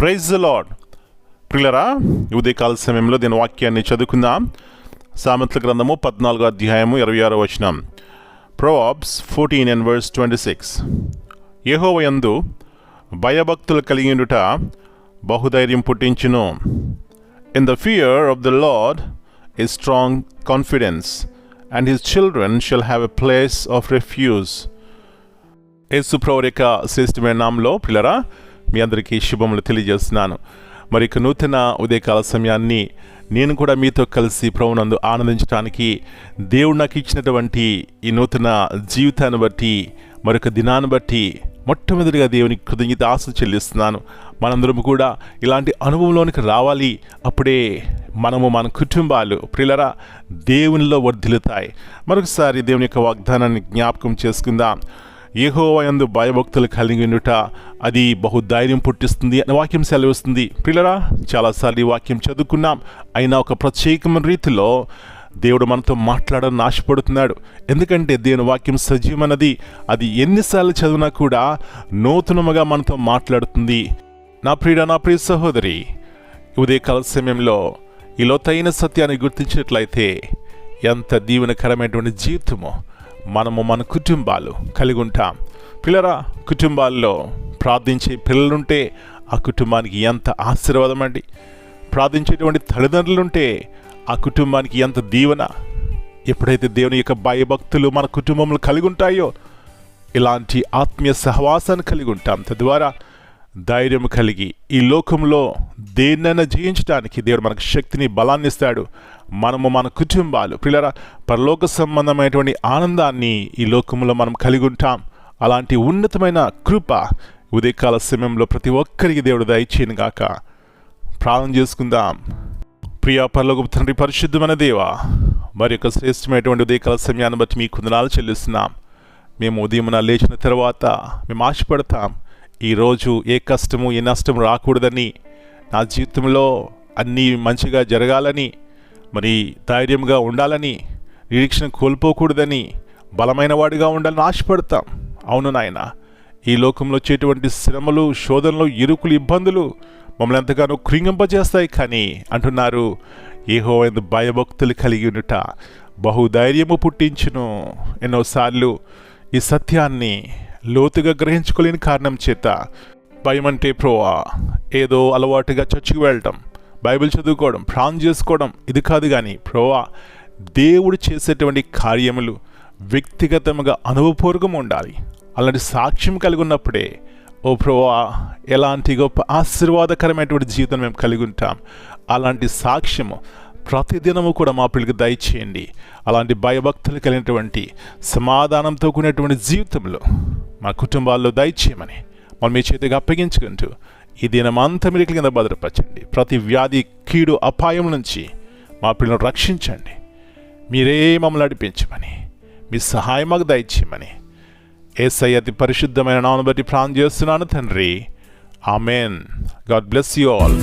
Praise the lord. ప్రియులారా, ఉదయకాల సమయంలో దీని వాక్యాన్ని చదువుకుందాం. సామెతల గ్రంథము 14వ అధ్యాయము 26వ వచనం. ప్రొవర్బ్స్ 14:26. యెహోవా యందు భయభక్తులు కలిగియుండుట బహుధైర్యం పుట్టించును. In the fear of the lord is strong confidence, and his children shall have a place of refuge. యేసు ప్రభువు యొక్క శ్రేష్టమైన నామములో ప్రియులారా, మీ అందరికీ శుభములు తెలియజేస్తున్నాను. మరి ఇక నూతన ఉదయకాల సమయాన్ని నేను కూడా మీతో కలిసి ప్రభువునందు ఆనందించడానికి దేవుడు నాకు ఇచ్చినటువంటి ఈ నూతన జీవితాన్ని బట్టి, మరొక దినాన్ని బట్టి మొట్టమొదటిగా దేవునికి కృతజ్ఞతాస్తుతులు చెల్లిస్తున్నాను. మనందరం కూడా ఇలాంటి అనుభవంలోనికి రావాలి. అప్పుడే మనము మన కుటుంబాలు ప్రియులారా దేవునిలో వర్ధిల్లుతాయి. మరొకసారి దేవుని యొక్క వాగ్దానాన్ని జ్ఞాపకం చేసుకుందాం. యెహోవా యందు భయభక్తులు కలిగి ఉండుట అది బహుధైర్యం పుట్టిస్తుంది అనే వాక్యం సెలవిస్తుంది. ప్రియులారా, చాలాసార్లు ఈ వాక్యం చదువుకున్నాం. అయినా ఒక ప్రత్యేకమైన రీతిలో దేవుడు మనతో మాట్లాడాలని ఆశపడుతున్నాడు. ఎందుకంటే దేవుని వాక్యం సజీవమైనది. అది ఎన్నిసార్లు చదివినా కూడా నూతనముగా మనతో మాట్లాడుతుంది. నా ప్రియ సహోదరి, ఉదయకాల సమయంలో ఈ లోతైన సత్యాన్ని గుర్తించినట్లయితే ఎంత దీవెనకరమైనటువంటి జీవితమో మనము మన కుటుంబాలు కలిగి ఉంటాం. పిల్లరా, కుటుంబాల్లో ప్రార్థించే పిల్లలుంటే ఆ కుటుంబానికి ఎంత ఆశీర్వాదం అండి. ప్రార్థించేటువంటి తల్లిదండ్రులుంటే ఆ కుటుంబానికి ఎంత దీవెన. ఎప్పుడైతే దేవుని యొక్క భయభక్తులు మన కుటుంబంలో కలిగి ఉంటాయో ఇలాంటి ఆత్మీయ సహవాసాన్ని కలిగి ఉంటాం. తద్వారా ధైర్యం కలిగి ఈ లోకంలో దేన్నైనా జయించడానికి దేవుడు మనకు శక్తిని బలాన్ని ఇస్తాడు. మనము మన కుటుంబాలు ప్రియులారా పరలోక సంబంధమైనటువంటి ఆనందాన్ని ఈ లోకంలో మనం కలిగి ఉంటాం. అలాంటి ఉన్నతమైన కృప ఉదయకాల సమయంలో ప్రతి ఒక్కరికి దేవుడు దయచేయను గాక. ప్రార్థన చేసుకుందాం. ప్రియా పరలోకపు తండ్రి, పరిశుద్ధమైన దేవా, మరి యొక్క శ్రేష్టమైనటువంటి ఉదయకాల సమయాన్ని బట్టి మీకు వందనాలు చెల్లిస్తున్నాం. మేము ఉదయమున లేచిన తర్వాత మేము ఆశపడతాం, ఈరోజు ఏ కష్టము ఏ నష్టము రాకూడదని, నా జీవితంలో అన్నీ మంచిగా జరగాలని, మరి ధైర్యంగా ఉండాలని, నిరీక్షణ కోల్పోకూడదని, బలమైన వాడిగా ఉండాలని ఆశపడతాం. అవును నాయన, ఈ లోకంలో వచ్చేటువంటి శ్రమలు, శోధనలు, ఇరుకులు, ఇబ్బందులు మమ్మల్ని ఎంతగానో కృంగింపజేస్తాయి. కానీ అంటున్నారు, యెహోవా యందు భయభక్తులు కలిగి ఉండుట బహుధైర్యము పుట్టించును. ఎన్నోసార్లు ఈ సత్యాన్ని లోతుగా గ్రహించుకోలేని కారణం చేత భయం అంటే ప్రోవా ఏదో అలవాటుగా చర్చికి వెళ్ళటం, బైబిల్ చదువుకోవడం, ప్రార్థన చేసుకోవడం ఇది కాదు. కానీ ప్రోవా దేవుడు చేసేటువంటి కార్యములు వ్యక్తిగతంగా అనుభవపూర్వకం ఉండాలి. అలాంటి సాక్ష్యం కలిగి ఉన్నప్పుడే ఓ ప్రోవా ఎలాంటి గొప్ప ఆశీర్వాదకరమైనటువంటి జీవితం మేము కలిగి ఉంటాం. అలాంటి సాక్ష్యము ప్రతిదినము కూడా మా పిల్లలకు దయచేయండి. అలాంటి భయభక్తులు కలిగినటువంటి సమాధానంతో కూడినటువంటి జీవితంలో మా కుటుంబాల్లో దయచేయమని మనం మీ చేతికి అప్పగించుకుంటూ ఈ దినమంతా మీరు కింద భద్రపరచండి. ప్రతి వ్యాధి, కీడు, అపాయం నుంచి మా పిల్లలను రక్షించండి. మీరే మమ్మల్ని నడిపించమని, మీ సహాయం మాకు దయచేయమని యేసయ్య అతి పరిశుద్ధమైన నామమును బట్టి ప్రార్థన చేస్తున్నాను తండ్రి. Amen. God bless you all.